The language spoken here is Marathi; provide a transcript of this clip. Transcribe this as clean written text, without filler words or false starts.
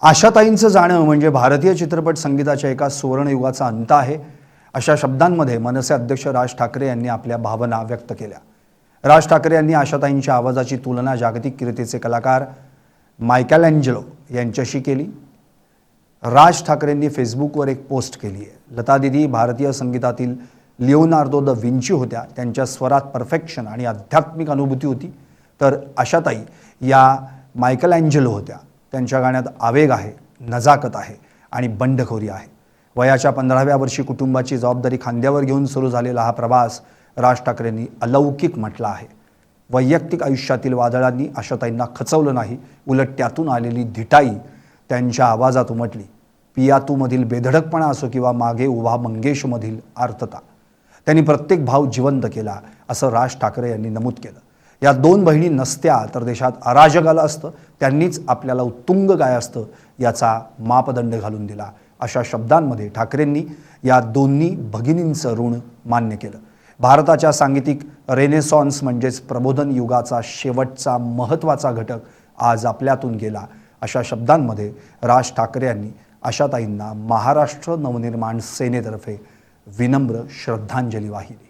आशाताईंचं जाणं म्हणजे भारतीय चित्रपट संगीताच्या एका सुवर्णयुगाचा अंत आहे, अशा शब्दांमध्ये मनसे अध्यक्ष राज ठाकरे यांनी आपल्या भावना व्यक्त केल्या. राज ठाकरे यांनी आशाताईंच्या आवाजाची तुलना जागतिक कीर्तीचे कलाकार मायकेलँजेलो यांच्याशी केली. राज ठाकरेंनी फेसबुकवर एक पोस्ट केली आहे. लता दीदी भारतीय संगीतातील लिओनार्दो द विंची होत्या. त्यांच्या स्वरात परफेक्शन आणि आध्यात्मिक अनुभूती होती. तर आशाताई या मायकेलँजेलो होत्या. त्यांच्या गाण्यात आवेग आहे, नजाकत आहे आणि बंडखोरी आहे. वयाच्या 15व्या वर्षी कुटुंबाची जबाबदारी खांद्यावर घेऊन सुरू झालेला हा प्रवास राज ठाकरेंनी अलौकिक म्हटला आहे. वैयक्तिक आयुष्यातील वादळांनी आशाताईंना खचवलं नाही, उलट त्यातून आलेली धिटाई त्यांच्या आवाजात उमटली. पियातूमधील बेधडकपणा असो किंवा मागे उभा मंगेशमधील आर्तता, त्यांनी प्रत्येक भाव जिवंत केला, असं राज ठाकरे यांनी नमूद केलं. या दोन बहिणी नसत्या तर देशात अराजक आलं असतं. त्यांनीच आपल्याला उत्तुंग काय असतं याचा मापदंड घालून दिला, अशा शब्दांमध्ये ठाकरेंनी या दोन्ही भगिनींचं ऋण मान्य केलं. भारताच्या सांगीतिक रेनेसॉन्स म्हणजेच प्रबोधन युगाचा शेवटचा महत्त्वाचा घटक आज आपल्यातून गेला, अशा शब्दांमध्ये राज ठाकरे यांनी आशाताईंना महाराष्ट्र नवनिर्माण सेनेतर्फे विनम्र श्रद्धांजली वाहिली.